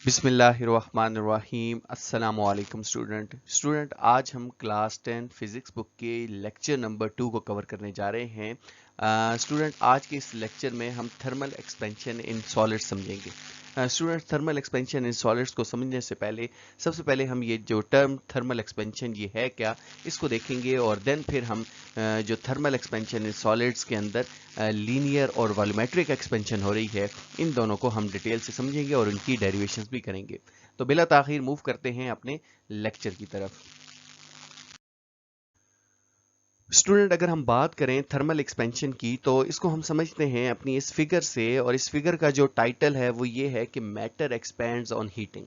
बिस्मिल्लाहिर्रहमानिर्रहीम अस्सलामु अलैकुम स्टूडेंट आज हम क्लास 10 फिज़िक्स बुक के लेक्चर नंबर 2 को कवर करने जा रहे हैं। स्टूडेंट आज के इस लेक्चर में हम थर्मल एक्सपेंशन इन सॉलिड्स समझेंगे। Student thermal expansion in solids को समझने से पहले सबसे पहले हम ये जो टर्म थर्मल एक्सपेंशन ये है क्या इसको देखेंगे और देन फिर हम जो थर्मल एक्सपेंशन इन सॉलिड्स के अंदर लीनियर और वॉल्यूमेट्रिक एक्सपेंशन हो रही है इन दोनों को हम डिटेल से समझेंगे और उनकी डेरिवेशंस भी करेंगे। तो बिला ताखीर मूव करते हैं अपने लेक्चर की तरफ। स्टूडेंट अगर हम बात करें थर्मल एक्सपेंशन की तो इसको हम समझते हैं अपनी इस फिगर से, और इस फिगर का जो टाइटल है वो ये है कि matter expends on heating.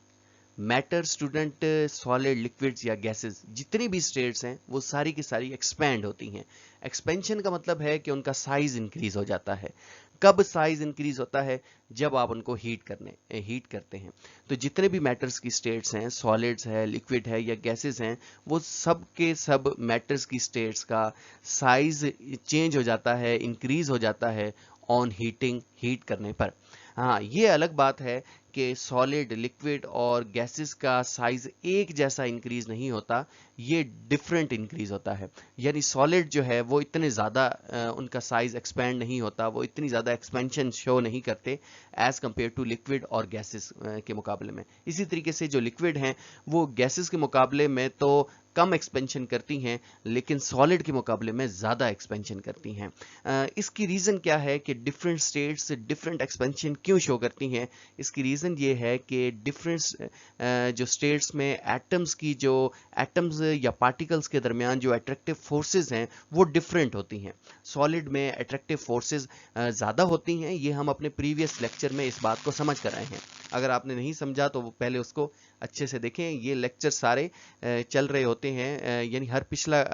Matter student solid liquids या गैसेस जितनी भी स्टेट्स हैं वो सारी की सारी एक्सपैंड होती हैं। एक्सपेंशन का मतलब है कि उनका साइज इंक्रीज हो जाता है। कब साइज इंक्रीज होता है? जब आप उनको हीट करते हैं। तो जितने भी मैटर्स की स्टेट्स हैं, सॉलिड्स है, लिक्विड है या गैसेस हैं, वो सब के सब मैटर्स की स्टेट्स का साइज चेंज हो जाता है, इंक्रीज हो जाता है ऑन हीट करने पर। हाँ, ये अलग बात है कि सॉलिड, लिक्विड और गैसेस का साइज एक जैसा इंक्रीज नहीं होता, ये डिफरेंट इंक्रीज होता है। यानी सॉलिड जो है वो इतने ज़्यादा उनका साइज एक्सपेंड नहीं होता, वो इतनी ज़्यादा एक्सपेंशन शो नहीं करते एज कंपेयर टू लिक्विड और गैसेस के मुकाबले में। इसी तरीके से जो लिक्विड हैं वो गैसेस के मुकाबले में तो कम एक्सपेंशन करती हैं, लेकिन सॉलिड के मुकाबले में ज़्यादा एक्सपेंशन करती हैं। इसकी रीज़न क्या है कि डिफरेंट स्टेट्स डिफरेंट एक्सपेंशन क्यों शो करती हैं? इसकी रीज़न ये है कि डिफरेंट जो स्टेट्स में एटम्स या पार्टिकल्स के दरमियान जो अट्रैक्टिव फोर्सेस हैं वो डिफरेंट होती हैं। सॉलिड में अट्रैक्टिव फोर्सेस ज़्यादा होती हैं, ये हम अपने प्रीवियस लेक्चर में इस बात को समझ कर आए हैं। अगर आपने नहीं समझा तो वो पहले उसको अच्छे से देखें। ये लेक्चर सारे चल रहे होते हैं, यानी हर पिछला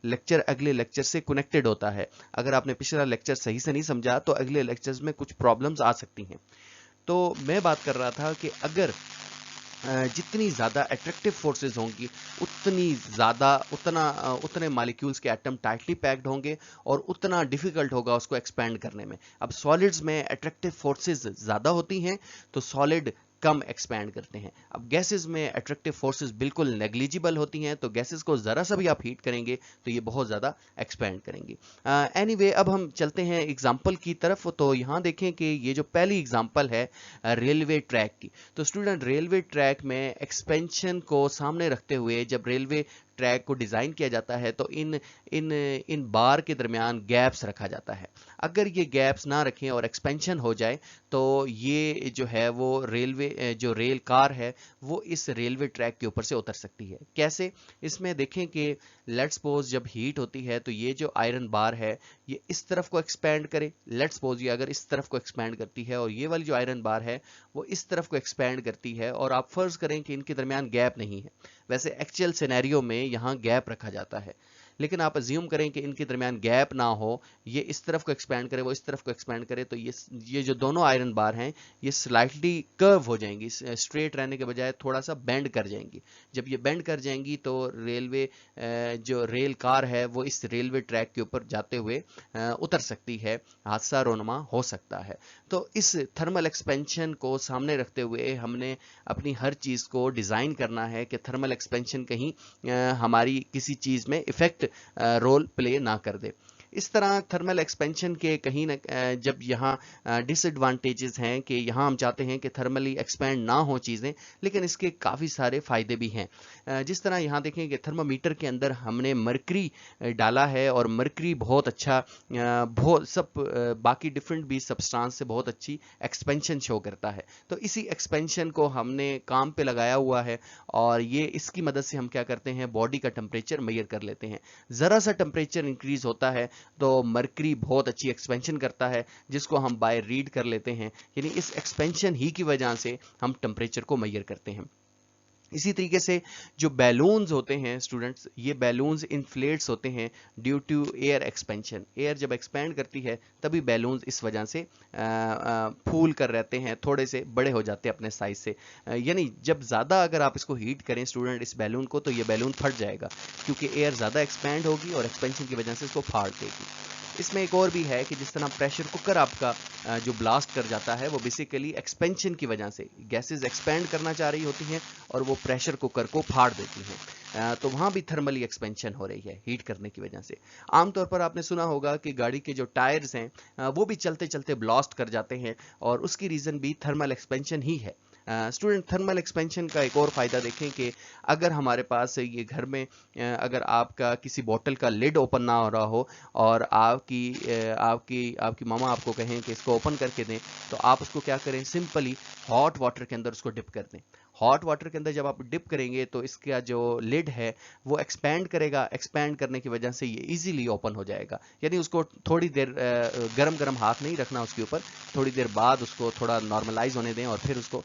लेक्चर अगले लेक्चर से कनेक्टेड होता है। अगर आपने पिछला लेक्चर सही से नहीं समझा तो अगले लेक्चर्स में कुछ प्रॉब्लम्स आ सकती हैं। तो मैं बात कर रहा था कि अगर जितनी ज़्यादा अट्रैक्टिव फोर्सेस होंगी उतने मॉलिक्यूल्स के एटम टाइटली पैक्ड होंगे और उतना डिफिकल्ट होगा उसको एक्सपैंड करने में। अब सॉलिड्स में अट्रैक्टिव फोर्सेस ज़्यादा होती हैं तो सॉलिड कम एक्सपैंड करते हैं। अब गैसेस में अट्रैक्टिव फोर्सेस बिल्कुल नेग्लिजिबल होती हैं, तो गैसेस को ज़रा सा भी आप हीट करेंगे तो ये बहुत ज़्यादा एक्सपैंड करेंगी। एनीवे, अब हम चलते हैं एग्जाम्पल की तरफ। तो यहाँ देखें कि ये जो पहली एग्जाम्पल है रेलवे ट्रैक की। तो स्टूडेंट, रेलवे ट्रैक में एक्सपेंशन को सामने रखते हुए जब रेलवे ट्रैक को डिज़ाइन किया जाता है तो इन बार के दरमियान गैप्स रखा जाता है। अगर ये गैप्स ना रखें और एक्सपेंशन हो जाए तो ये जो है वो जो रेल कार है वो इस रेलवे ट्रैक के ऊपर से उतर सकती है। कैसे? इसमें देखें कि लेट्स सपोज जब हीट होती है तो ये जो आयरन बार है ये इस तरफ को एक्सपैंड करे। लेट्स सपोज ये अगर इस तरफ को एक्सपैंड करती है और ये वाली जो आयरन बार है वो इस तरफ को एक्सपैंड करती है, और आप फर्ज करें कि इनके दरमियान गैप नहीं है। वैसे एक्चुअल सिनेरियो में यहाँ गैप रखा जाता है, लेकिन आप अज्यूम करें कि इनके दरमियान गैप ना हो, ये इस तरफ को एक्सपैंड करे, वो इस तरफ को एक्सपैंड करे, तो ये जो दोनों आयरन बार हैं ये स्लाइटली कर्व हो जाएंगी, स्ट्रेट रहने के बजाय थोड़ा सा बेंड कर जाएंगी। जब ये बेंड कर जाएंगी तो जो रेल कार है वो इस रेलवे ट्रैक के ऊपर जाते हुए उतर सकती है, हादसा रोनमा हो सकता है। तो इस थर्मल एक्सपेंशन को सामने रखते हुए हमने अपनी हर चीज़ को डिज़ाइन करना है कि थर्मल एक्सपेंशन कहीं हमारी किसी चीज़ में इफेक्ट रोल प्ले ना कर दे। इस तरह थर्मल एक्सपेंशन के कहीं न जब यहाँ डिसएडवांटेजेस हैं कि यहाँ हम चाहते हैं कि थर्मली एक्सपेंड ना हो चीज़ें, लेकिन इसके काफ़ी सारे फ़ायदे भी हैं। जिस तरह यहाँ देखें कि थर्मामीटर के अंदर हमने मरकरी डाला है और मरकरी बहुत अच्छा बाकी डिफरेंट भी सब्सटेंस से बहुत अच्छी एक्सपेंशन शो करता है। तो इसी एक्सपेंशन को हमने काम पे लगाया हुआ है और ये इसकी मदद से हम क्या करते हैं, बॉडी का टेम्परेचर मेजर कर लेते हैं। ज़रा सा टेम्परेचर इंक्रीज होता है तो मरकरी बहुत अच्छी एक्सपेंशन करता है, जिसको हम बाय रीड कर लेते हैं। यानी इस एक्सपेंशन ही की वजह से हम टेम्परेचर को मेजर करते हैं। इसी तरीके से जो बैलून्स होते हैं स्टूडेंट्स, ये बैलून्स इन्फ्लेट्स होते हैं due to air expansion. Air जब एक्सपेंड करती है तभी बैलून्स इस वजह से फूल कर रहते हैं, थोड़े से बड़े हो जाते हैं अपने साइज से। यानी जब ज़्यादा अगर आप इसको हीट करें स्टूडेंट इस बैलून को, तो ये बैलून फट जाएगा क्योंकि एयर ज़्यादा एक्सपेंड होगी और एक्सपेंशन की वजह से इसको फाड़ देगी। इसमें एक और भी है कि जिस तरह प्रेशर कुकर आपका जो ब्लास्ट कर जाता है वो बेसिकली एक्सपेंशन की वजह से गैसेस एक्सपेंड करना चाह रही होती हैं और वो प्रेशर कुकर को फाड़ देती हैं, तो वहाँ भी थर्मली एक्सपेंशन हो रही है हीट करने की वजह से। आमतौर पर आपने सुना होगा कि गाड़ी के जो टायर्स हैं वो भी चलते चलते ब्लास्ट कर जाते हैं और उसकी रीज़न भी थर्मल एक्सपेंशन ही है। स्टूडेंट, थर्मल एक्सपेंशन का एक और फ़ायदा देखें कि अगर हमारे पास ये घर में अगर आपका किसी बोतल का लिड ओपन ना हो रहा हो और आपकी मामा आपको कहें कि इसको ओपन करके दें, तो आप उसको क्या करें, सिंपली हॉट वाटर के अंदर उसको डिप कर दें। हॉट वाटर के अंदर जब आप डिप करेंगे तो इसका जो लिड है वो एक्सपैंड करेगा, एक्सपैंड करने की वजह से ये इजीली ओपन हो जाएगा। यानी उसको थोड़ी देर गरम गरम हाथ नहीं रखना उसके ऊपर, थोड़ी देर बाद उसको थोड़ा नॉर्मलाइज होने दें और फिर उसको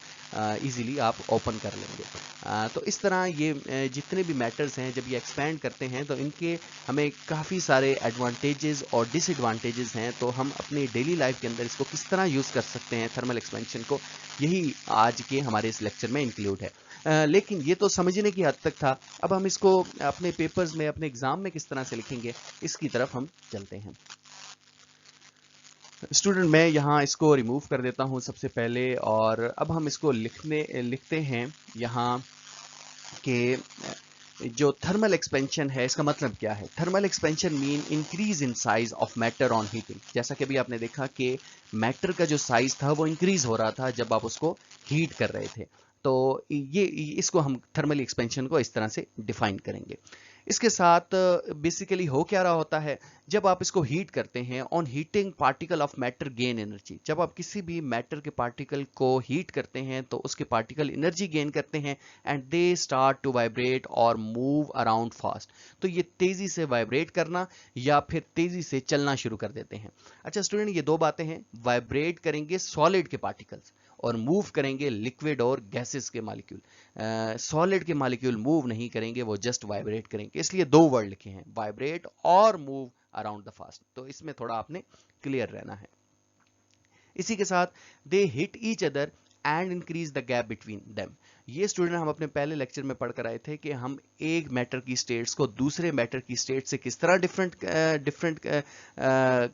इजीली आप ओपन कर लेंगे। तो इस तरह ये जितने भी मैटर्स हैं जब ये एक्सपैंड करते हैं तो इनके हमें काफ़ी सारे एडवांटेजेस और डिसएडवांटेजेस हैं, तो हम अपनी डेली लाइफ के अंदर इसको किस तरह यूज़ कर सकते हैं थर्मल एक्सपेंशन को, यही आज के हमारे इस लेक्चर में इंक्लूड है। लेकिन ये तो समझने की हद तक था, अब हम इसको अपने पेपर्स में, अपने एग्जाम में किस तरह से लिखेंगे इसकी तरफ हम चलते हैं। स्टूडेंट, मैं यहाँ इसको रिमूव कर देता हूँ सबसे पहले, और अब हम इसको लिखते हैं यहाँ कि जो थर्मल एक्सपेंशन है इसका मतलब क्या है। Thermal expansion mean increase in size of matter on heating. जैसा कि अभी आपने देखा कि मैटर का जो साइज था वो इंक्रीज हो रहा था जब आप उसको हीट कर रहे थे, तो ये इसको हम थर्मल एक्सपेंशन को इस तरह से डिफाइन करेंगे। इसके साथ बेसिकली हो क्या रहा होता है, जब आप इसको हीट करते हैं, on heating particle of matter gain energy. जब आप किसी भी मैटर के पार्टिकल को हीट करते हैं तो उसके पार्टिकल एनर्जी गेन करते हैं and they start to vibrate और मूव अराउंड फास्ट। तो ये तेजी से वाइब्रेट करना या फिर तेजी से चलना शुरू कर देते हैं। अच्छा स्टूडेंट, ये दो बातें हैं, वाइब्रेट करेंगे सॉलिड के पार्टिकल्स और मूव करेंगे लिक्विड और गैसेस के मॉलिक्यूल। सॉलिड के मॉलिक्यूल मूव नहीं करेंगे, वो जस्ट वाइब्रेट करेंगे, इसलिए दो वर्ड लिखे हैं, वाइब्रेट और मूव अराउंड द फास्ट। तो इसमें थोड़ा आपने क्लियर रहना है। इसी के साथ they hit each other and increase the gap between them. ये स्टूडेंट हम अपने पहले लेक्चर में पढ़कर आए थे कि हम एक मैटर की स्टेट्स को दूसरे मैटर की स्टेट से किस तरह डिफरेंट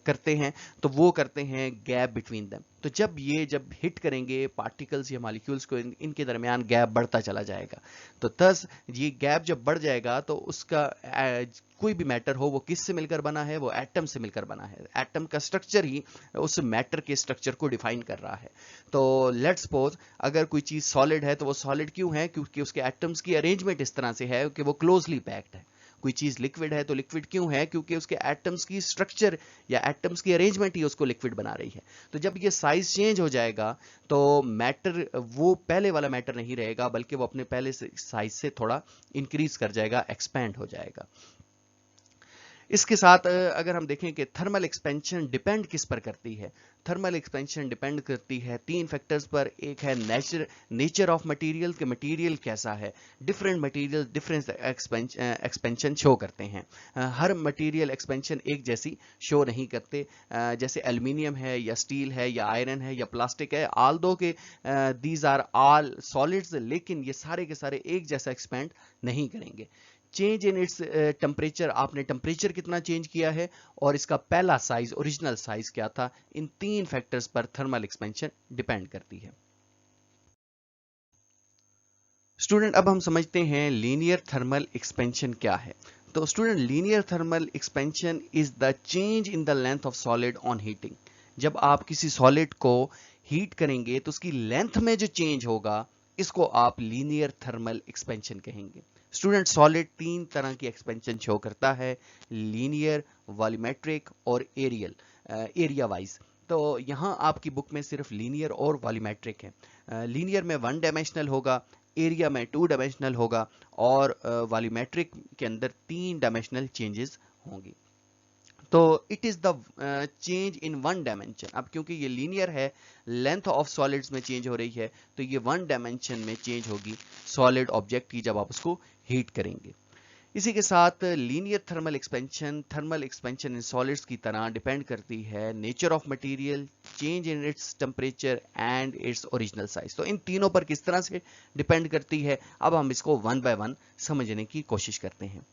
करते हैं, तो वो करते हैं गैप बिटवीन देम। तो जब हिट करेंगे पार्टिकल्स या मॉलिक्यूल्स को, इनके दरमियान गैप बढ़ता चला जाएगा। तो थस ये गैप जब बढ़ जाएगा तो उसका कोई भी मैटर हो वो किससे मिलकर बना है, वो एटम से मिलकर बना है। एटम का स्ट्रक्चर ही उस मैटर के स्ट्रक्चर को डिफाइन कर रहा है। तो लेट्स सपोज अगर कोई चीज सॉलिड है तो वो सॉलिड क्यों है, क्योंकि उसके एटम्स की अरेंजमेंट इस तरह से है कि वो क्लोजली पैक्ड है। कोई चीज लिक्विड है तो लिक्विड क्यों है, क्योंकि उसके एटम्स की स्ट्रक्चर या एटम्स की अरेंजमेंट ही उसको लिक्विड बना रही है। तो जब ये साइज चेंज हो जाएगा तो मैटर वो पहले वाला मैटर नहीं रहेगा, बल्कि वो अपने पहले साइज से थोड़ा इंक्रीज कर जाएगा, एक्सपैंड हो जाएगा। इसके साथ अगर हम देखें कि थर्मल एक्सपेंशन डिपेंड किस पर करती है, थर्मल एक्सपेंशन डिपेंड करती है तीन फैक्टर्स पर। एक है नेचर ऑफ मटेरियल, के मटेरियल कैसा है। Different material different expansion show करते हैं। हर मटेरियल एक्सपेंशन एक जैसी शो नहीं करते। जैसे एल्युमिनियम है या स्टील है या आयरन है या प्लास्टिक है, ऑल दो के दीज आर ऑल सॉलिड्स, लेकिन ये सारे के सारे एक जैसा एक्सपेंड नहीं करेंगे। चेंज इन इट्स टेम्परेचर, आपने टेम्परेचर कितना चेंज किया है और इसका पहला साइज, ओरिजिनल साइज क्या था, इन तीन फैक्टर्स पर थर्मल एक्सपेंशन डिपेंड करती है। स्टूडेंट, अब हम समझते हैं लीनियर थर्मल एक्सपेंशन क्या है। तो student, linear thermal expansion is the change in the length of solid on heating. जब आप किसी सॉलिड को हीट करेंगे तो उसकी लेंथ में जो चेंज होगा, इसको आप लीनियर थर्मल एक्सपेंशन कहेंगे। स्टूडेंट, सॉलिड तीन तरह की एक्सपेंशन शो करता है, लीनियर, वॉल्यूमेट्रिक और एरिया वाइज। तो यहाँ आपकी बुक में सिर्फ लीनियर और वॉल्यूमेट्रिक है। लीनियर में वन डायमेंशनल होगा, एरिया में टू डायमेंशनल होगा और वॉल्यूमेट्रिक के अंदर तीन डायमेंशनल चेंजेस होंगी। तो it is the change in one dimension. अब क्योंकि ये लीनियर है, लेंथ ऑफ सॉलिड्स में चेंज हो रही है, तो ये वन डायमेंशन में चेंज होगी सॉलिड ऑब्जेक्ट की जब आप उसको हीट करेंगे। इसी के साथ linear thermal expansion in solids की तरह डिपेंड करती है nature of material, change in its temperature and its original size. तो इन तीनों पर किस तरह से डिपेंड करती है, अब हम इसको वन बाय वन समझने की कोशिश करते हैं।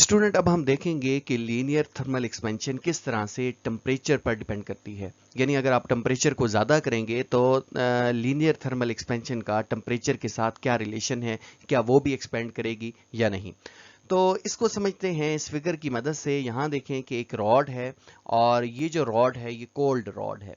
स्टूडेंट अब हम देखेंगे कि लीनियर थर्मल एक्सपेंशन किस तरह से टेम्परेचर पर डिपेंड करती है। यानी अगर आप टेम्परेचर को ज़्यादा करेंगे तो लीनियर थर्मल एक्सपेंशन का टेम्परेचर के साथ क्या रिलेशन है, क्या वो भी एक्सपेंड करेगी या नहीं। तो इसको समझते हैं इस फिगर की मदद से। यहाँ देखें कि एक रॉड है और ये जो रॉड है ये कोल्ड रॉड है।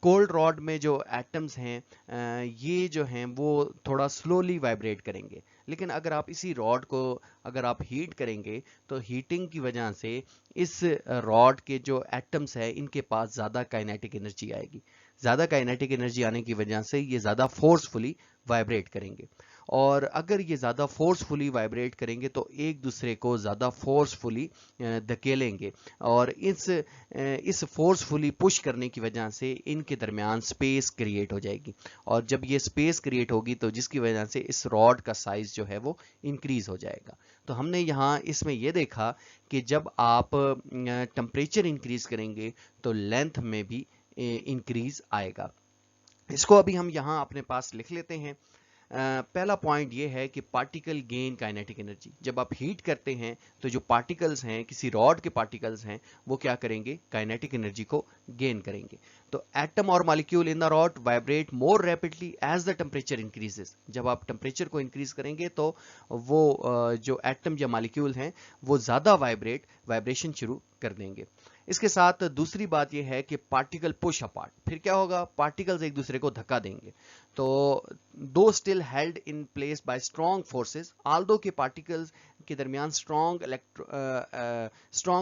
कोल्ड रॉड में जो एटम्स हैं ये जो हैं वो थोड़ा स्लोली वाइब्रेट करेंगे, लेकिन अगर आप इसी रॉड को अगर आप हीट करेंगे तो हीटिंग की वजह से इस रॉड के जो एटम्स है इनके पास ज़्यादा काइनेटिक एनर्जी आएगी। ज़्यादा काइनेटिक एनर्जी आने की वजह से ये ज़्यादा फोर्सफुली वाइब्रेट करेंगे, और अगर ये ज़्यादा फोर्सफुली वाइब्रेट करेंगे तो एक दूसरे को ज़्यादा फोर्सफुली धकेलेंगे, और इस फोर्सफुली पुश करने की वजह से इनके दरमियान स्पेस क्रिएट हो जाएगी, और जब ये स्पेस क्रिएट होगी तो जिसकी वजह से इस रॉड का साइज जो है वो इंक्रीज हो जाएगा। तो हमने यहाँ इसमें ये देखा कि जब आप टेम्परेचर इंक्रीज करेंगे तो लेंथ में भी इंक्रीज आएगा। इसको अभी हम यहाँ अपने पास लिख लेते हैं। पहला पॉइंट ये है कि पार्टिकल गेन काइनेटिक एनर्जी। जब आप हीट करते हैं तो जो पार्टिकल्स हैं, किसी रॉड के पार्टिकल्स हैं, वो क्या करेंगे, काइनेटिक एनर्जी को गेन करेंगे। तो एटम और molecule in the rod vibrate more rapidly as the temperature increases. जब आप टेम्परेचर को इंक्रीज करेंगे तो वो जो एटम या मॉलिक्यूल हैं वो ज़्यादा वाइब्रेशन शुरू कर देंगे। इसके साथ दूसरी बात यह है कि पार्टिकल पुश अपार्ट। फिर क्या होगा, पार्टिकल्स एक दूसरे को धक्का देंगे। तो दो still held in place by strong forces, although के पार्टिकल्स के दरमियान स्ट्रॉन्ग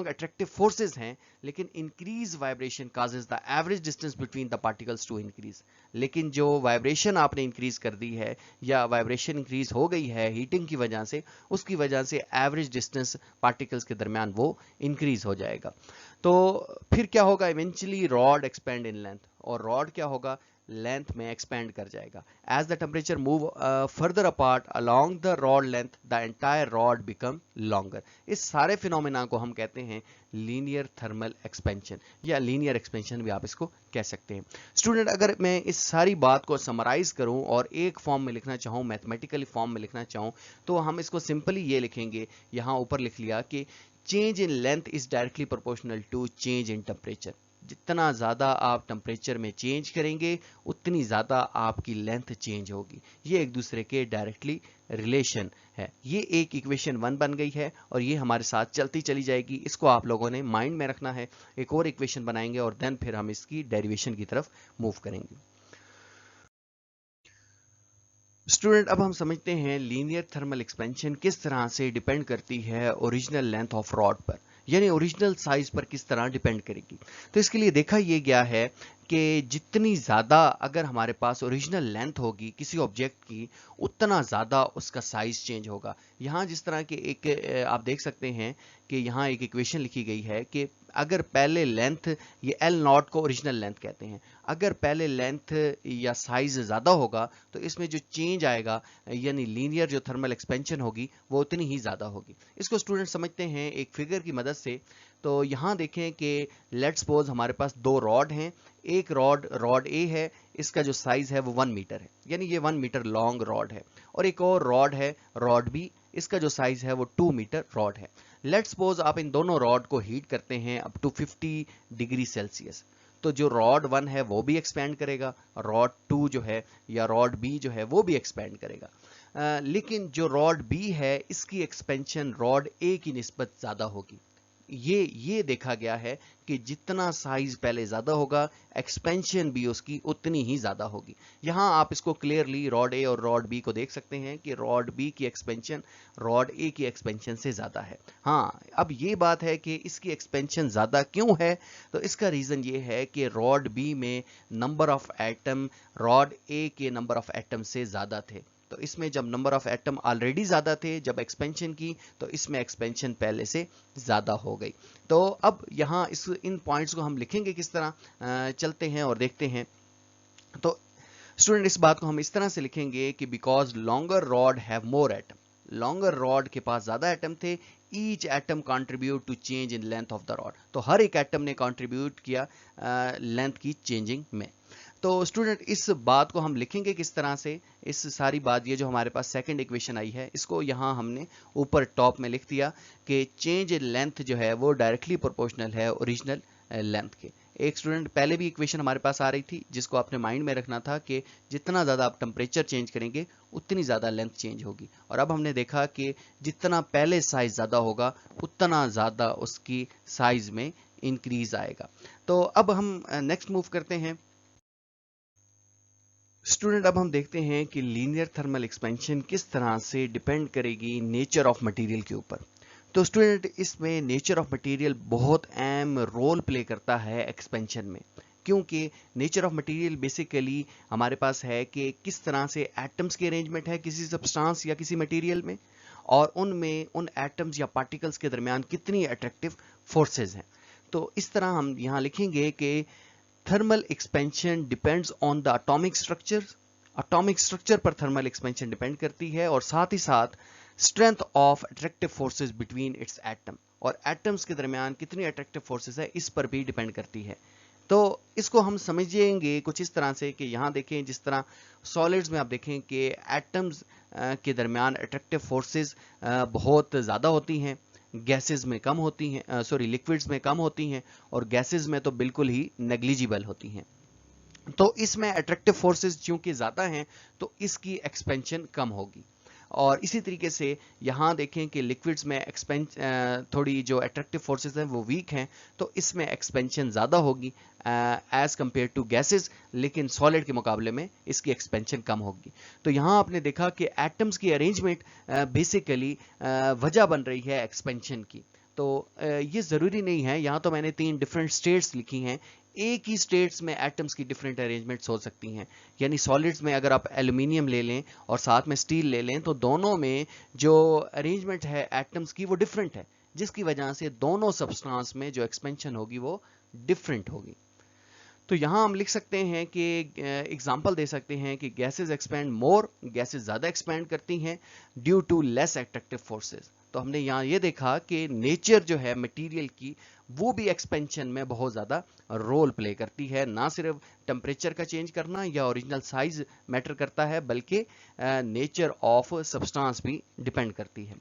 अट्रैक्टिव फोर्सेस हैं, लेकिन increase vibration causes the average distance between the particles to increase. लेकिन जो वाइब्रेशन आपने इंक्रीज कर दी है या वाइब्रेशन इंक्रीज हो गई है हीटिंग की वजह से, उसकी वजह से एवरेज डिस्टेंस पार्टिकल्स के दरमियान वो इंक्रीज हो जाएगा। तो फिर क्या होगा, eventually rod expand in length, और रॉड क्या होगा, लेंथ में एक्सपेंड कर जाएगा। As the temperature move further apart along the rod length the entire rod become longer. इस सारे फिनोमेना को हम कहते हैं लीनियर थर्मल एक्सपेंशन, या लीनियर एक्सपेंशन भी आप इसको कह सकते हैं। स्टूडेंट अगर मैं इस सारी बात को समराइज करूं और एक फॉर्म में लिखना चाहूं, मैथमेटिकली फॉर्म में लिखना चाहूं, तो हम इसको सिंपली ये लिखेंगे, यहां ऊपर लिख लिया कि change in length is directly proportional to change in temperature. जितना ज़्यादा आप टेम्परेचर में चेंज करेंगे उतनी ज़्यादा आपकी लेंथ चेंज होगी। ये एक दूसरे के डायरेक्टली रिलेशन है। ये एक इक्वेशन 1 बन गई है और ये हमारे साथ चलती चली जाएगी। इसको आप लोगों ने माइंड में रखना है। एक और इक्वेशन बनाएंगे और देन फिर हम इसकी डेरिवेशन की तरफ मूव करेंगे। स्टूडेंट अब हम समझते हैं लीनियर थर्मल एक्सपेंशन किस तरह से डिपेंड करती है ओरिजिनल लेंथ ऑफ रॉड पर, यानी ओरिजिनल साइज पर किस तरह डिपेंड करेगी। तो इसके लिए देखा यह गया है कि जितनी ज़्यादा अगर हमारे पास ओरिजिनल लेंथ होगी किसी ऑब्जेक्ट की, उतना ज़्यादा उसका साइज चेंज होगा। यहाँ जिस तरह के एक आप देख सकते हैं कि यहाँ एक इक्वेशन लिखी गई है कि अगर पहले लेंथ, ये एल नॉट को ओरिजिनल लेंथ कहते हैं, अगर पहले लेंथ या साइज ज़्यादा होगा तो इसमें जो चेंज आएगा यानी लीनियर जो थर्मल एक्सपेंशन होगी वो उतनी ही ज़्यादा होगी। इसको स्टूडेंट समझते हैं एक फिगर की मदद से। तो यहाँ देखें कि लेट्स सपोज हमारे पास दो रॉड हैं। एक रॉड ए है, इसका जो साइज है वो 1 मीटर है, यानी ये 1 मीटर लॉन्ग रॉड है। और एक और रॉड है रॉड बी, इसका जो साइज है वो 2 मीटर रॉड है। लेट्स सपोज आप इन दोनों रॉड को हीट करते हैं अप टू 50 डिग्री सेल्सियस, तो जो रॉड 1 है वो भी एक्सपेंड करेगा, रॉड 2 जो है या रॉड बी जो है वो भी एक्सपेंड करेगा। लेकिन जो रॉड बी है इसकी एक्सपेंशन रॉड ए की निस्बत ज़्यादा होगी। ये देखा गया है कि जितना साइज पहले ज़्यादा होगा एक्सपेंशन भी उसकी उतनी ही ज़्यादा होगी। यहाँ आप इसको क्लियरली रॉड ए और रॉड बी को देख सकते हैं कि रॉड बी की एक्सपेंशन रॉड ए की एक्सपेंशन से ज़्यादा है। हाँ, अब ये बात है कि इसकी एक्सपेंशन ज़्यादा क्यों है, तो इसका रीज़न ये है कि रॉड बी में नंबर ऑफ एटम रॉड ए के नंबर ऑफ एटम से ज़्यादा थे। तो इसमें जब नंबर ऑफ एटम ऑलरेडी ज़्यादा थे, जब एक्सपेंशन की, तो इसमें एक्सपेंशन पहले से ज़्यादा हो गई। तो अब यहाँ इन पॉइंट्स को हम लिखेंगे किस तरह, चलते हैं और देखते हैं। तो स्टूडेंट इस बात को हम इस तरह से लिखेंगे कि because longer rod have more atom, longer rod के पास ज़्यादा एटम थे, each atom contribute to change in length of the rod. तो हर एक एटम ने कंट्रीब्यूट किया लेंथ की चेंजिंग में। तो स्टूडेंट इस बात को हम लिखेंगे किस तरह से, इस सारी बात, ये जो हमारे पास सेकंड इक्वेशन आई है इसको यहाँ हमने ऊपर टॉप में लिख दिया कि चेंज इन लेंथ जो है वो डायरेक्टली प्रोपोर्शनल है ओरिजिनल लेंथ के। एक स्टूडेंट पहले भी इक्वेशन हमारे पास आ रही थी जिसको आपने माइंड में रखना था कि जितना ज़्यादा आप टेम्परेचर चेंज करेंगे उतनी ज़्यादा लेंथ चेंज होगी, और अब हमने देखा कि जितना पहले साइज ज़्यादा होगा उतना ज़्यादा उसकी साइज में इंक्रीज आएगा। तो अब हम नेक्स्ट मूव करते हैं स्टूडेंट। अब हम देखते हैं कि लीनियर थर्मल एक्सपेंशन किस तरह से डिपेंड करेगी नेचर ऑफ मटेरियल के ऊपर। तो स्टूडेंट इसमें नेचर ऑफ मटेरियल बहुत अहम रोल प्ले करता है एक्सपेंशन में, क्योंकि नेचर ऑफ मटेरियल बेसिकली हमारे पास है कि किस तरह से एटम्स की अरेंजमेंट है किसी सब्सटेंस या किसी मटेरियल में, और उनमें उन एटम्स या पार्टिकल्स के दरमियान कितनी अट्रैक्टिव फोर्सेस हैं। तो इस तरह हम यहाँ लिखेंगे कि thermal expansion depends on the atomic structure, atomic structure पर थर्मल एक्सपेंशन डिपेंड करती है, और साथ ही साथ strength of attractive forces between its atom, और एटम्स के दरमियान कितनी अट्रैक्टिव फोर्सेस है इस पर भी डिपेंड करती है। तो इसको हम समझेंगे कुछ इस तरह से कि यहाँ देखें जिस तरह सॉलिड्स में आप देखें कि एटम्स के दरमियान अट्रैक्टिव फोर्सेस बहुत ज़्यादा होती हैं, गैसेस में कम होती हैं, लिक्विड्स में कम होती हैं, और गैसेस में तो बिल्कुल ही नेग्लिजिबल होती हैं। तो इसमें अट्रैक्टिव फोर्सेस चूंकि ज़्यादा हैं तो इसकी एक्सपेंशन कम होगी, और इसी तरीके से यहाँ देखें कि लिक्विड्स में थोड़ी जो अट्रैक्टिव फोर्सेस हैं वो वीक हैं, तो इसमें एक्सपेंशन ज़्यादा होगी एज कंपेयर टू गैसेस, लेकिन सॉलिड के मुकाबले में इसकी एक्सपेंशन कम होगी। तो यहाँ आपने देखा कि एटम्स की अरेंजमेंट बेसिकली वजह बन रही है एक्सपेंशन की। तो ये ज़रूरी नहीं है, यहाँ तो मैंने 3 डिफरेंट स्टेट्स लिखी हैं, एक ही स्टेट्स में एटम्स की डिफरेंट अरेंजमेंट्स हो सकती हैं। यानी सॉलिड्स में अगर आप एल्यूमिनियम ले लें और साथ में स्टील ले लें तो दोनों में जो अरेंजमेंट है एटम्स की वो डिफरेंट है, जिसकी वजह से दोनों सब्सटेंस में जो एक्सपेंशन होगी वो डिफरेंट होगी। तो यहाँ हम लिख सकते हैं कि एग्जाम्पल दे सकते हैं कि गैसेस एक्सपेंड मोर, गैसेस ज़्यादा एक्सपेंड करती हैं due to less attractive forces. तो हमने यहाँ ये देखा कि नेचर जो है मटेरियल की वो भी एक्सपेंशन में बहुत ज़्यादा रोल प्ले करती है, ना सिर्फ टेम्परेचर का चेंज करना या ओरिजिनल साइज मैटर करता है, बल्कि नेचर ऑफ सब्सटेंस भी डिपेंड करती है।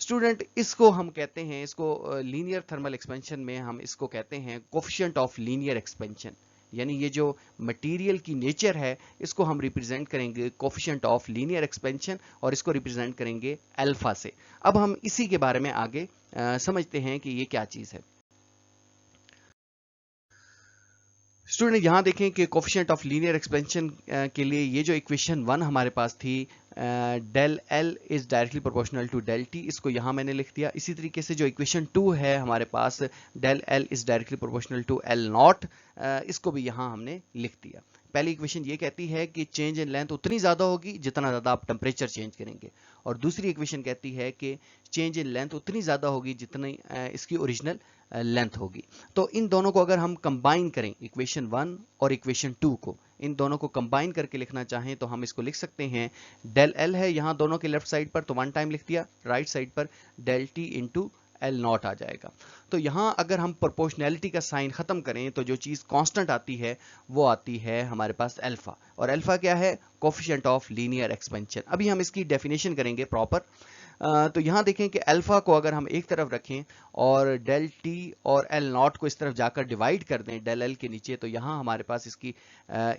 स्टूडेंट इसको हम कहते हैं, इसको लीनियर थर्मल एक्सपेंशन में हम इसको कहते हैं कोफिशिएंट ऑफ लीनियर एक्सपेंशन। यानी ये जो मटेरियल की नेचर है इसको हम रिप्रेजेंट करेंगे कोफिशिएंट ऑफ लीनियर एक्सपेंशन, और इसको रिप्रेजेंट करेंगे अल्फा से। अब हम इसी के बारे में आगे समझते हैं कि ये क्या चीज़ है। स्टूडेंट यहाँ देखें कि कोफिशिएंट ऑफ लीनियर एक्सपेंशन के लिए ये जो इक्वेशन 1 हमारे पास थी, del L is directly proportional to del T, इसको यहाँ मैंने लिख दिया। इसी तरीके से जो इक्वेशन 2 है हमारे पास, del L is directly proportional to L naught, इसको भी यहाँ हमने लिख दिया। पहली इक्वेशन ये कहती है कि चेंज इन लेंथ उतनी ज़्यादा होगी जितना ज़्यादा आप टेम्परेचर चेंज करेंगे, और दूसरी इक्वेशन कहती है कि चेंज इन लेंथ उतनी ज़्यादा होगी जितनी इसकी ओरिजिनल लेंथ होगी। तो इन दोनों को अगर हम कंबाइन करें, इक्वेशन 1 और इक्वेशन 2 को, इन दोनों को कंबाइन करके लिखना चाहें तो हम इसको लिख सकते हैं, डेल एल है यहाँ दोनों के लेफ्ट साइड पर तो 1 टाइम लिख दिया, राइट साइड पर del T into L naught आ जाएगा। तो यहाँ अगर हम प्रोपोर्शनैलिटी का साइन खत्म करें तो जो चीज़ कांस्टेंट आती है वो आती है हमारे पास अल्फा, और अल्फा क्या है? Coefficient of linear expansion. अभी हम इसकी डेफिनेशन करेंगे प्रॉपर। तो यहाँ देखें कि अल्फा को अगर हम एक तरफ रखें और डेल टी और एल नॉट को इस तरफ जाकर डिवाइड कर दें डेल एल के नीचे, तो यहाँ हमारे पास इसकी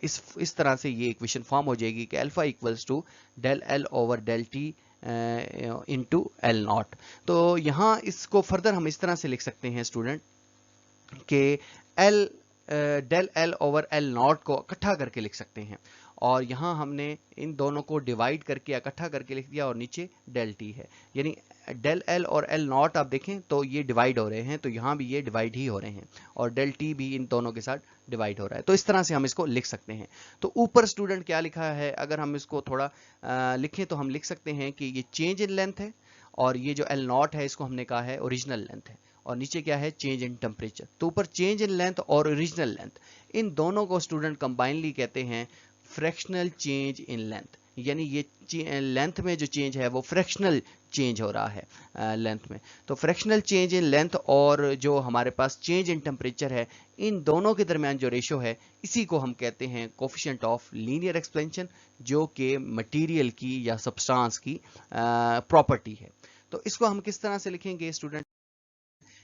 इस तरह से ये इक्वेशन फॉर्म हो जाएगी कि alpha equals to del L over del T into L naught. तो यहाँ इसको फर्दर हम इस तरह से लिख सकते हैं स्टूडेंट कि L del L over L naught को इकट्ठा करके लिख सकते हैं, और यहाँ हमने इन दोनों को डिवाइड करके इकट्ठा करके लिख दिया, और नीचे डेल टी है। यानी डेल एल और एल नॉट आप देखें तो ये डिवाइड हो रहे हैं, तो यहाँ भी ये डिवाइड ही हो रहे हैं, और डेल टी भी इन दोनों के साथ डिवाइड हो रहा है। तो इस तरह से हम इसको लिख सकते हैं। तो ऊपर स्टूडेंट क्या लिखा है, अगर हम इसको थोड़ा लिखें तो हम लिख सकते हैं कि ये चेंज इन लेंथ है, और ये जो एल नॉट है इसको हमने कहा है ओरिजिनल लेंथ है, और नीचे क्या है? Change in temperature. तो ऊपर चेंज इन लेंथ और ओरिजिनल लेंथ, इन दोनों को स्टूडेंट कंबाइनली कहते हैं फ्रैक्शनल चेंज इन लेंथ। यानी ये लेंथ में जो चेंज है वो फ्रैक्शनल चेंज हो रहा है लेंथ में। तो फ्रैक्शनल चेंज इन लेंथ और जो हमारे पास चेंज इन टेम्परेचर है, इन दोनों के दरमियान जो रेशो है, इसी को हम कहते हैं कोफिशिएंट ऑफ लीनियर एक्सपेंशन, जो कि मटेरियल की या सब्सटेंस की प्रॉपर्टी है। तो इसको हम किस तरह से लिखेंगे स्टूडेंट?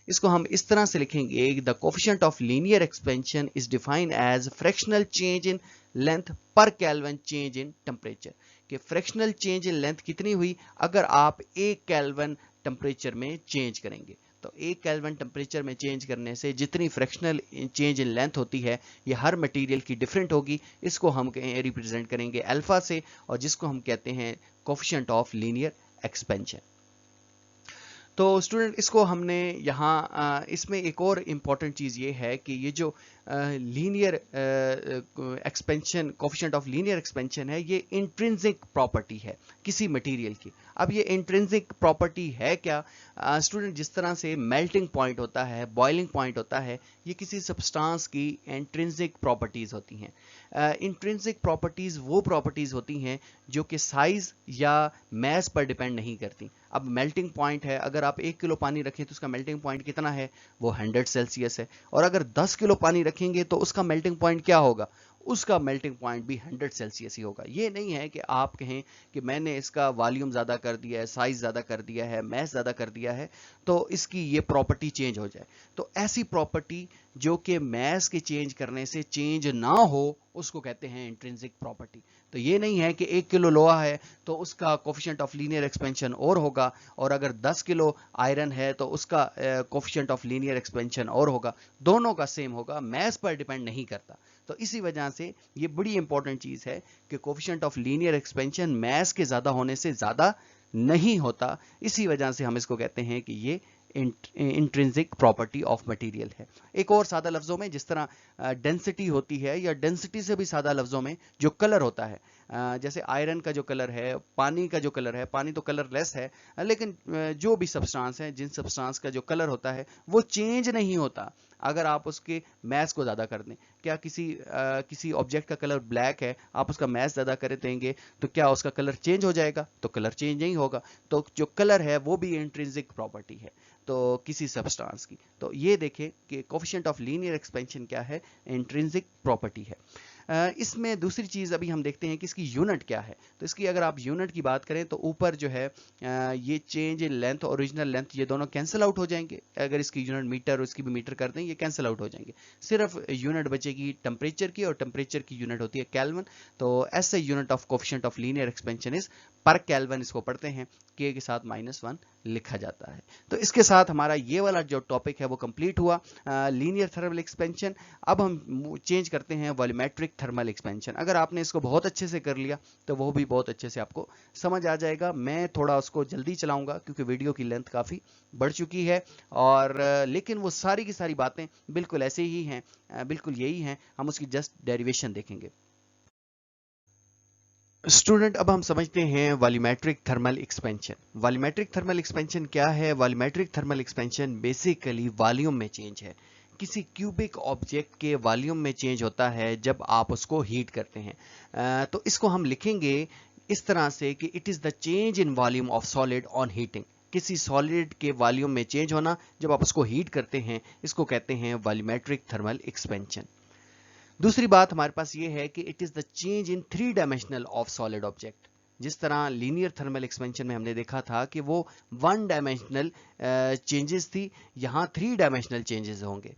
इसको हम इस तरह से लिखेंगे, the coefficient of linear expansion is defined as fractional change in length per kelvin change in temperature. कि फ्रैक्शनल चेंज इन लेंथ कितनी हुई अगर आप 1 केल्विन टेम्परेचर में चेंज करेंगे। तो 1 केल्विन टेम्परेचर में चेंज करने से जितनी फ्रैक्शनल चेंज इन लेंथ होती है ये हर मटेरियल की डिफरेंट होगी। इसको हम रिप्रेजेंट करेंगे अल्फा से, और जिसको हम कहते हैं कोफिशिएंट ऑफ लीनियर एक्सपेंशन। तो स्टूडेंट इसको हमने यहाँ इसमें एक और इम्पॉर्टेंट चीज़ ये है कि ये जो linear expansion, coefficient of linear expansion है, ये इंट्रिंसिक प्रॉपर्टी है किसी मटेरियल की। अब ये इंट्रिंसिक प्रॉपर्टी है क्या? स्टूडेंट जिस तरह से मेल्टिंग पॉइंट होता है, बॉइलिंग पॉइंट होता है, ये किसी सब्सटेंस की इंट्रिंसिक प्रॉपर्टीज होती हैं। इंट्रिंसिक प्रॉपर्टीज वो प्रॉपर्टीज होती हैं जो कि साइज या मैस पर डिपेंड नहीं करती। अब मेल्टिंग पॉइंट है, अगर आप 1 किलो पानी रखें तो उसका मेल्टिंग पॉइंट कितना है? वो 100 सेल्सियस है। और अगर 10 किलो पानी रखेंगे तो उसका मेल्टिंग पॉइंट क्या होगा? उसका मेल्टिंग पॉइंट भी 100 सेल्सियस ही होगा। ये नहीं है कि आप कहें कि मैंने इसका वॉल्यूम ज़्यादा कर दिया है, साइज ज़्यादा कर दिया है, मैस ज़्यादा कर दिया है, तो इसकी ये प्रॉपर्टी चेंज हो जाए। तो ऐसी प्रॉपर्टी जो कि मैस के चेंज करने से चेंज ना हो, उसको कहते हैं इंट्रिंसिक प्रॉपर्टी। तो ये नहीं है कि 1 किलो लोहा है तो उसका कोफिशिएंट ऑफ लीनियर एक्सपेंशन और होगा, और अगर 10 किलो आयरन है तो उसका कोफिशिएंट ऑफ लीनियर एक्सपेंशन और होगा। दोनों का सेम होगा, मैस पर डिपेंड नहीं करता। तो इसी वजह से ये बड़ी इंपॉर्टेंट चीज है कि coefficient of linear expansion mass के ज्यादा होने से ज्यादा नहीं होता। इसी वजह से हम इसको कहते हैं कि ये इंट्रिंसिक प्रॉपर्टी ऑफ मटेरियल है। एक और सादा लफ्जों में, जिस तरह डेंसिटी होती है, या डेंसिटी से भी सादा लफ्जों में जो कलर होता है, जैसे आयरन का जो कलर है, पानी का जो कलर है, पानी तो कलरलेस है, लेकिन जो भी सब्सटेंस है, जिन सब्सटेंस का जो कलर होता है वो चेंज नहीं होता अगर आप उसके मैस को ज्यादा कर दें। क्या किसी ऑब्जेक्ट का कलर ब्लैक है, आप उसका मैस ज्यादा कर देंगे तो क्या उसका कलर चेंज हो जाएगा? तो कलर चेंज नहीं होगा। तो जो कलर है वो भी इंट्रिंसिक प्रॉपर्टी है तो किसी सब्सटेंस की। तो ये देखें कि कोफिशिएंट ऑफ लीनियर एक्सपेंशन क्या है? इंट्रिंसिक प्रॉपर्टी है। इसमें दूसरी चीज अभी हम देखते हैं कि इसकी यूनिट क्या है। तो इसकी अगर आप यूनिट की बात करें तो ऊपर जो है ये change in length, original length, ये दोनों कैंसिल आउट हो जाएंगे। अगर इसकी यूनिट मीटर और इसकी भी मीटर कर दें, ये कैंसिल आउट हो जाएंगे। सिर्फ यूनिट बचेगी टेम्परेचर की, और टेम्परेचर की यूनिट होती है केल्विन। तो ऐसे unit of coefficient of linear expansion is पर केल्विन। इसको पढ़ते हैं, के के साथ -1 लिखा जाता है। तो इसके साथ हमारा ये वाला जो टॉपिक है वो कंप्लीट हुआ, लीनियर थर्मल एक्सपेंशन। अब हम चेंज करते हैं वॉल्यूमेट्रिक थर्मल एक्सपेंशन। अगर आपने इसको बहुत अच्छे से कर लिया तो वो भी बहुत अच्छे से आपको समझ आ जाएगा। मैं थोड़ा उसको जल्दी चलाऊंगा क्योंकि वीडियो की लेंथ काफी बढ़ चुकी है, और लेकिन वो सारी की सारी बातें बिल्कुल ऐसे ही हैं, बिल्कुल यही हैं। हम उसकी जस्ट डेरिवेशन देखेंगे। स्टूडेंट अब हम समझते हैं volumetric thermal expansion. Volumetric thermal expansion क्या है? Volumetric thermal expansion basically volume में चेंज है। किसी क्यूबिक ऑब्जेक्ट के वॉल्यूम में चेंज होता है जब आप उसको हीट करते हैं। तो इसको हम लिखेंगे इस तरह से कि it is the change in volume of solid on heating. किसी सॉलिड के वॉल्यूम में चेंज होना जब आप उसको हीट करते हैं, इसको कहते हैं वॉल्यूमेट्रिक थर्मल एक्सपेंशन। दूसरी बात हमारे पास ये है कि it is the change in 3 dimensional of solid object. जिस तरह लीनियर थर्मल एक्सपेंशन में हमने देखा था कि वो 1 डायमेंशनल चेंजेस थी, यहाँ 3 डायमेंशनल चेंजेस होंगे।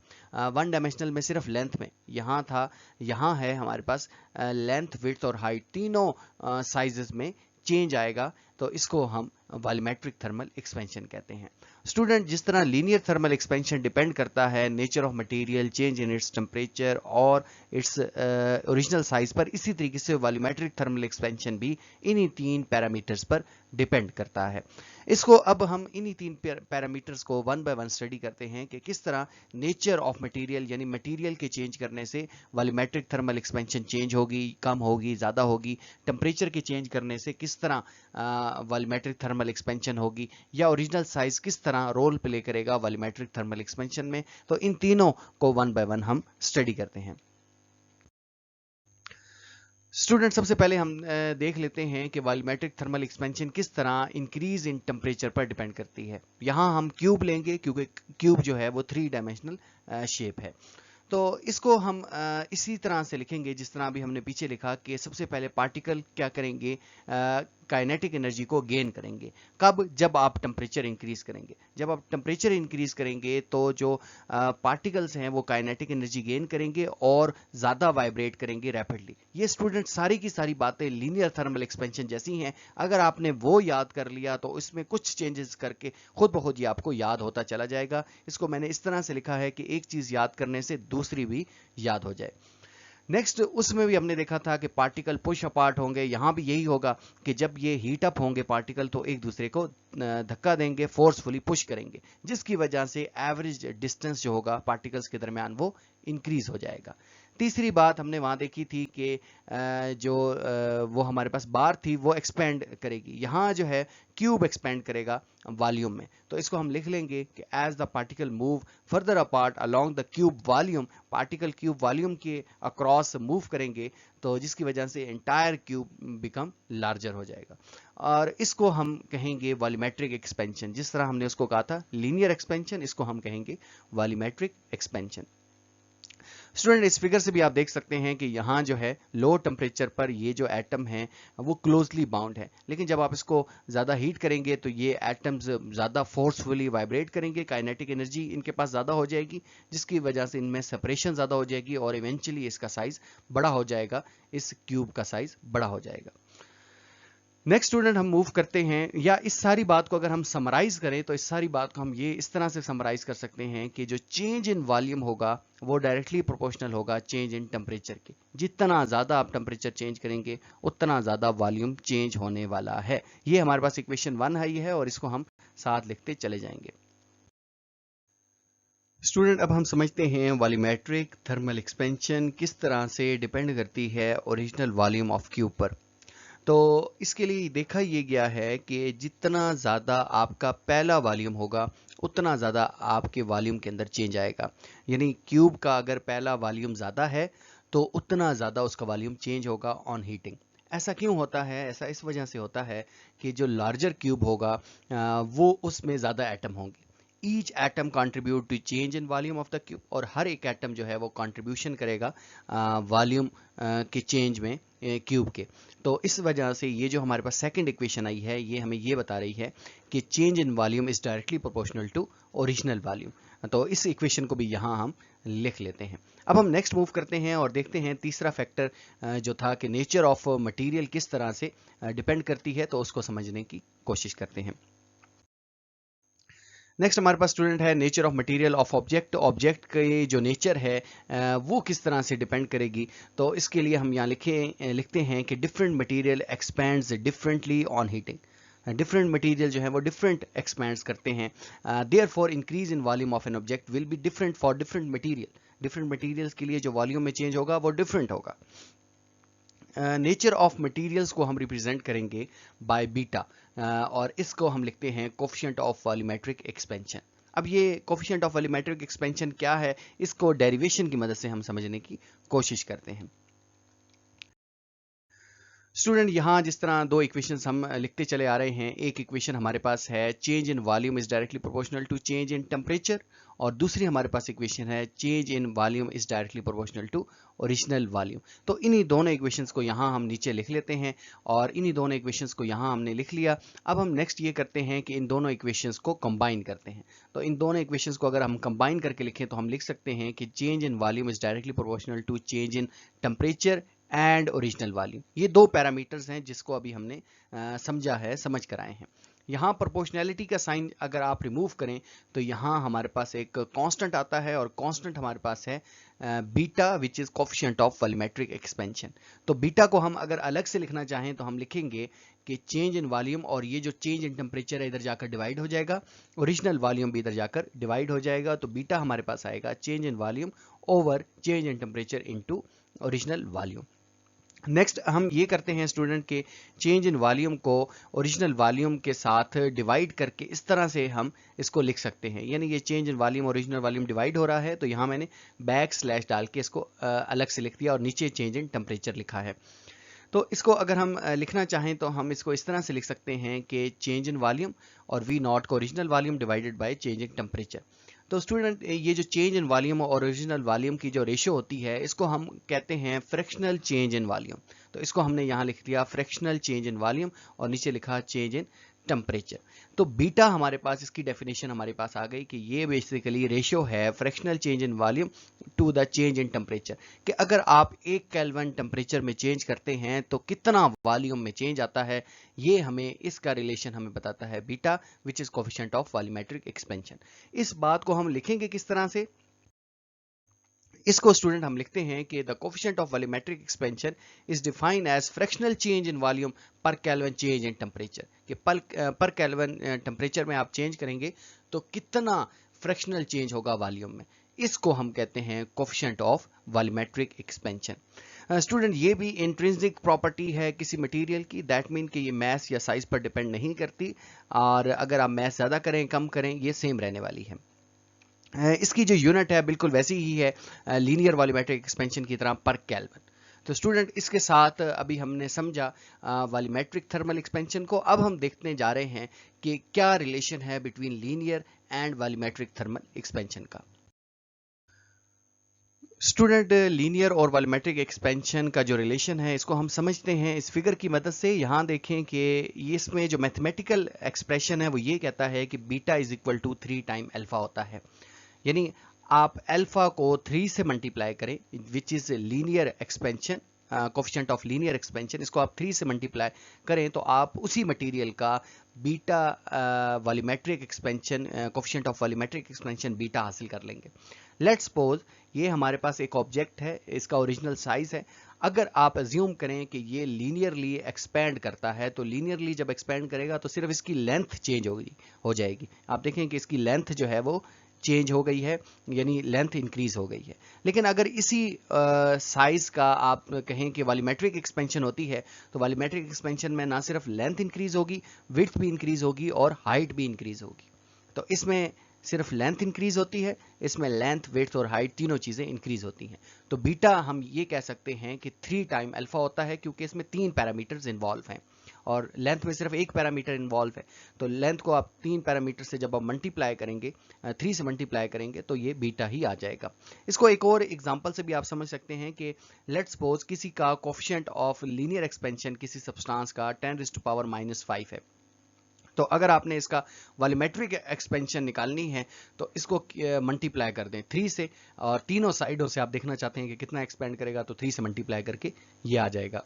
1 डायमेंशनल में सिर्फ लेंथ में, यहाँ है हमारे पास लेंथ, विड्थ और हाइट, तीनों साइजेस में चेंज आएगा। तो इसको हम वॉल्यूमेट्रिक थर्मल एक्सपेंशन कहते हैं। स्टूडेंट जिस तरह लीनियर थर्मल एक्सपेंशन डिपेंड करता है nature of material, change in its temperature और इट्स ओरिजिनल साइज पर, इसी तरीके से वॉल्यूमेट्रिक थर्मल एक्सपेंशन भी इन्हीं 3 पैरामीटर्स पर डिपेंड करता है। इसको अब हम इन्हीं 3 पैरामीटर्स को 1 बाय 1 स्टडी करते हैं कि किस तरह नेचर ऑफ मटेरियल यानी मटेरियल के चेंज करने से वॉल्यूमेट्रिक थर्मल एक्सपेंशन चेंज होगी, कम होगी, ज़्यादा होगी। टेम्परेचर के चेंज करने से किस तरह वॉल्यूमेट्रिक थर्मल एक्सपेंशन होगी, या ओरिजिनल साइज किस तरह रोल प्ले करेगा वॉल्यूमेट्रिक थर्मल एक्सपेंशन में। तो इन तीनों को 1 बाय 1 हम स्टडी करते हैं। स्टूडेंट सबसे पहले हम देख लेते हैं कि वॉल्यूमेट्रिक थर्मल एक्सपेंशन किस तरह इंक्रीज इन टेम्परेचर पर डिपेंड करती है। यहाँ हम क्यूब लेंगे क्योंकि क्यूब जो है वो 3 डायमेंशनल शेप है। तो इसको हम इसी तरह से लिखेंगे जिस तरह अभी हमने पीछे लिखा कि सबसे पहले पार्टिकल क्या करेंगे, काइनेटिक एनर्जी को गेन करेंगे। कब? जब आप टेम्परेचर इंक्रीज करेंगे। जब आप टेम्परेचर इंक्रीज करेंगे तो जो पार्टिकल्स हैं वो काइनेटिक एनर्जी गेन करेंगे और ज़्यादा वाइब्रेट करेंगे रैपिडली। ये स्टूडेंट सारी की सारी बातें लीनियर थर्मल एक्सपेंशन जैसी हैं। अगर आपने वो याद कर लिया तो इसमें कुछ चेंजेस करके खुद ब खुद ये आपको याद होता चला जाएगा। इसको मैंने इस तरह से लिखा है कि एक चीज़ याद करने से दूसरी भी याद हो जाए। नेक्स्ट, उसमें भी हमने देखा था कि पार्टिकल पुश अपार्ट होंगे। यहां भी यही होगा कि जब ये हीट अप होंगे पार्टिकल तो एक दूसरे को धक्का देंगे, फोर्सफुली पुश करेंगे, जिसकी वजह से एवरेज डिस्टेंस जो होगा पार्टिकल्स के दरमियान वो इंक्रीज हो जाएगा। तीसरी बात हमने वहां देखी थी कि जो वो हमारे पास बार थी वो एक्सपेंड करेगी। यहाँ जो है क्यूब एक्सपेंड करेगा वॉल्यूम में। तो इसको हम लिख लेंगे कि as the particle move further apart along the cube volume, particle cube volume के अक्रॉस मूव करेंगे तो जिसकी वजह से एंटायर क्यूब बिकम लार्जर हो जाएगा। और इसको हम कहेंगे वॉल्यूमेट्रिक एक्सपेंशन। जिस तरह हमने उसको कहा था लीनियर एक्सपेंशन, इसको हम कहेंगे वॉल्यूमेट्रिक एक्सपेंशन। स्टूडेंट इस फिगर से भी आप देख सकते हैं कि यहाँ जो है लो टेम्परेचर पर ये जो एटम है वो क्लोजली बाउंड है, लेकिन जब आप इसको ज़्यादा हीट करेंगे तो ये एटम्स ज़्यादा फोर्सफुली वाइब्रेट करेंगे, काइनेटिक एनर्जी इनके पास ज़्यादा हो जाएगी, जिसकी वजह से इनमें सेपरेशन ज़्यादा हो जाएगी और इवेंचुअली इसका साइज बड़ा हो जाएगा, इस क्यूब का साइज बड़ा हो जाएगा। नेक्स्ट स्टूडेंट हम मूव करते हैं, या इस सारी बात को अगर हम समराइज करें तो इस सारी बात को हम ये इस तरह से समराइज कर सकते हैं कि जो चेंज इन वॉल्यूम होगा वो डायरेक्टली प्रोपोर्शनल होगा चेंज इन टेम्परेचर के। जितना ज़्यादा आप टेम्परेचर चेंज करेंगे उतना ज़्यादा वॉल्यूम चेंज होने वाला है। ये हमारे पास इक्वेशन 1 है और इसको हम साथ लिखते चले जाएंगे। स्टूडेंट अब हम समझते हैं वॉल्यूमेट्रिक थर्मल एक्सपेंशन किस तरह से डिपेंड करती है ओरिजिनल वॉल्यूम ऑफ क्यूब पर। तो इसके लिए देखा ये गया है कि जितना ज़्यादा आपका पहला वॉल्यूम होगा उतना ज़्यादा आपके वॉल्यूम के अंदर चेंज आएगा। यानी क्यूब का अगर पहला वॉल्यूम ज़्यादा है तो उतना ज़्यादा उसका वॉल्यूम चेंज होगा ऑन हीटिंग। ऐसा क्यों होता है? ऐसा इस वजह से होता है कि जो लार्जर क्यूब होगा वो उसमें ज़्यादा एटम होंगे। Each atom contribute to change in volume of the cube, और हर एक एटम जो है वो कंट्रीब्यूशन करेगा वॉल्यूम के चेंज में क्यूब के। तो इस वजह से ये जो हमारे पास सेकंड इक्वेशन आई है ये हमें ये बता रही है कि change in volume is directly proportional to original volume. तो इस इक्वेशन को भी यहाँ हम लिख लेते हैं। अब हम नेक्स्ट मूव करते हैं और देखते हैं तीसरा फैक्टर जो था कि नेचर ऑफ मटेरियल किस तरह से डिपेंड करती है, तो उसको समझने की कोशिश करते हैं। नेक्स्ट हमारे पास स्टूडेंट है nature of material of object. Object की जो नेचर है वो किस तरह से डिपेंड करेगी। तो इसके लिए हम यहाँ लिखते हैं कि different material expands differently on heating. Different material जो है वो डिफरेंट एक्सपैंड्स करते हैं। Therefore increase in volume of an object will be different for different material. Different materials के लिए जो वॉल्यूम में चेंज होगा वो डिफरेंट होगा। नेचर ऑफ मटेरियल्स को हम रिप्रेजेंट करेंगे बाय बीटा, और इसको हम लिखते हैं कोफिशिएंट ऑफ वॉल्यूमेट्रिक एक्सपेंशन। अब ये कोफिशिएंट ऑफ वॉल्यूमेट्रिक एक्सपेंशन क्या है, इसको डेरिवेशन की मदद से हम समझने की कोशिश करते हैं। स्टूडेंट यहाँ जिस तरह दो इक्वेशंस हम लिखते चले आ रहे हैं, एक इक्वेशन हमारे पास है change in volume is directly proportional to change in temperature, और दूसरी हमारे पास इक्वेशन है change in volume is directly proportional to original volume. तो इन्हीं दोनों इक्वेशंस को यहाँ हम नीचे लिख लेते हैं और इन्हीं दोनों इक्वेशंस को यहाँ हमने लिख लिया। अब हम नेक्स्ट ये करते हैं कि इन दोनों इक्वेशंस को कंबाइन करते हैं। तो इन दोनों इक्वेशंस को अगर हम कंबाइन करके लिखें तो हम लिख सकते हैं कि change in volume is directly proportional to change in temperature and original volume. ये दो पैरामीटर्स हैं जिसको अभी हमने समझा है, समझ कर आए हैं। यहाँ प्रोपोर्शनैलिटी का साइन अगर आप रिमूव करें तो यहाँ हमारे पास एक कांस्टेंट आता है, और कांस्टेंट हमारे पास है beta which is coefficient of volumetric expansion. तो बीटा को हम अगर अलग से लिखना चाहें तो हम लिखेंगे कि चेंज इन वॉल्यूम, और ये जो चेंज इन टेम्परेचर है इधर जाकर डिवाइड हो जाएगा, ओरिजिनल वॉल्यूम भी इधर जाकर डिवाइड हो जाएगा। तो बीटा हमारे पास आएगा change in volume over change in temperature into original volume. Next हम ये करते हैं स्टूडेंट के चेंज इन वॉल्यूम को ओरिजिनल वॉल्यूम के साथ डिवाइड करके इस तरह से हम इसको लिख सकते हैं। यानी ये change in volume original volume divide हो रहा है, तो यहाँ मैंने बैक स्लैश डाल के इसको अलग से लिख दिया और नीचे चेंज इन टेम्परेचर लिखा है। तो इसको अगर हम लिखना चाहें तो हम इसको इस तरह से लिख सकते हैं कि चेंज इन वॉल्यूम और वी नॉट को original volume divided by change in temperature. तो स्टूडेंट ये जो चेंज इन वॉल्यूम और ओरिजिनल वॉल्यूम की जो रेशियो होती है इसको हम कहते हैं फ्रैक्शनल चेंज इन वॉल्यूम। तो इसको हमने यहाँ लिख दिया फ्रैक्शनल चेंज इन वॉल्यूम और नीचे लिखा चेंज इन टेम्परेचर। तो बीटा हमारे पास, इसकी डेफिनेशन हमारे पास आ गई कि ये बेसिकली रेशियो है fractional change in volume to the change in temperature, कि अगर आप 1 केल्विन टेम्परेचर में चेंज करते हैं तो कितना वॉल्यूम में चेंज आता है। ये हमें इसका रिलेशन हमें बताता है beta, which is coefficient of volumetric expansion. इस बात को हम लिखेंगे किस तरह से, इसको स्टूडेंट हम लिखते हैं कि the coefficient of volumetric expansion is defined as fractional change in volume per kelvin change in temperature, कि पर केल्विन टेम्परेचर में आप चेंज करेंगे तो कितना फ्रैक्शनल चेंज होगा वॉल्यूम में। इसको हम कहते हैं coefficient of volumetric expansion. Student ये भी इंट्रिंसिक प्रॉपर्टी है किसी मटेरियल की, दैट मीन कि ये मैस या साइज पर डिपेंड नहीं करती, और अगर आप मैस ज़्यादा करें कम करें ये सेम रहने वाली है। इसकी जो यूनिट है बिल्कुल वैसी ही है लीनियर वॉल्यूमेट्रिक एक्सपेंशन की तरह, पर केल्विन। तो स्टूडेंट इसके साथ अभी हमने समझा वॉल्यूमेट्रिक थर्मल एक्सपेंशन को। अब हम देखने जा रहे हैं कि क्या रिलेशन है between linear and volumetric thermal expansion का। स्टूडेंट लीनियर और वॉल्यूमेट्रिक एक्सपेंशन का जो रिलेशन है इसको हम समझते हैं इस फिगर की मदद से। यहाँ देखें कि इसमें जो मैथमेटिकल एक्सप्रेशन है वो ये कहता है कि beta is equal to 3 time alpha होता है, यानी आप अल्फा को 3 से मल्टीप्लाई करें, which is linear expansion, coefficient of linear expansion, इसको आप 3 से मल्टीप्लाई करें तो आप उसी मटेरियल का beta volumetric expansion, coefficient of volumetric expansion beta हासिल कर लेंगे। लेट्स सपोज ये हमारे पास एक ऑब्जेक्ट है, इसका ओरिजिनल साइज है। अगर आप अज्यूम करें कि ये लीनियरली एक्सपैंड करता है, तो लीनियरली जब एक्सपैंड करेगा तो सिर्फ इसकी लेंथ चेंज हो जाएगी। आप देखें कि इसकी लेंथ जो है वो चेंज हो गई है, यानी लेंथ इंक्रीज हो गई है। लेकिन अगर इसी साइज का आप कहें कि वॉल्यूमेट्रिक एक्सपेंशन होती है, तो वॉल्यूमेट्रिक एक्सपेंशन में ना सिर्फ लेंथ इंक्रीज होगी, विड्थ भी इंक्रीज होगी और हाइट भी इंक्रीज होगी। तो इसमें सिर्फ लेंथ इंक्रीज होती है, इसमें लेंथ, विड्थ और हाइट तीनों चीजें इंक्रीज होती हैं। तो बीटा हम ये कह सकते हैं कि 3 टाइम अल्फा होता है, क्योंकि इसमें 3 पैरामीटर्स इन्वॉल्व हैं और लेंथ में सिर्फ 1 पैरामीटर इन्वॉल्व है। तो लेंथ को आप 3 पैरामीटर से जब आप मल्टीप्लाई करेंगे, 3 से मल्टीप्लाई करेंगे तो ये बीटा ही आ जाएगा। इसको एक और एग्जांपल से भी आप समझ सकते हैं कि लेट्स सपोज किसी का कोफिशिएंट ऑफ लीनियर एक्सपेंशन किसी सब्सटेंस का 10⁻⁵ है। तो अगर आपने इसका वॉल्यूमेट्रिक एक्सपेंशन निकालनी है तो इसको मल्टीप्लाई कर दें 3 से, और तीनों साइडों से आप देखना चाहते हैं कि कितना एक्सपेंड करेगा तो 3 से मल्टीप्लाई करके ये आ जाएगा।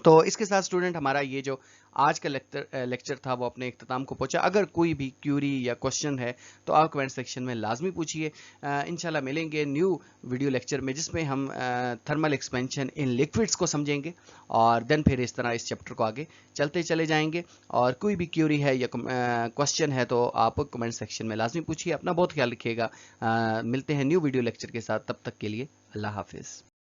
तो इसके साथ स्टूडेंट हमारा ये जो आज का लेक्चर था वो अपने इख्तिताम को पहुंचा। अगर कोई भी क्यूरी या क्वेश्चन है तो आप कमेंट सेक्शन में लाजमी पूछिए। इंशाल्लाह मिलेंगे न्यू वीडियो लेक्चर में जिसमें हम थर्मल एक्सपेंशन इन लिक्विड्स को समझेंगे और देन फिर इस तरह इस चैप्टर को आगे चलते चले जाएंगे। और कोई भी क्यूरी है या क्वेश्चन है तो आप कमेंट सेक्शन में लाजमी पूछिए। अपना बहुत ख्याल रखिएगा। मिलते हैं न्यू वीडियो लेक्चर के साथ, तब तक के लिए अल्लाह हाफिज़।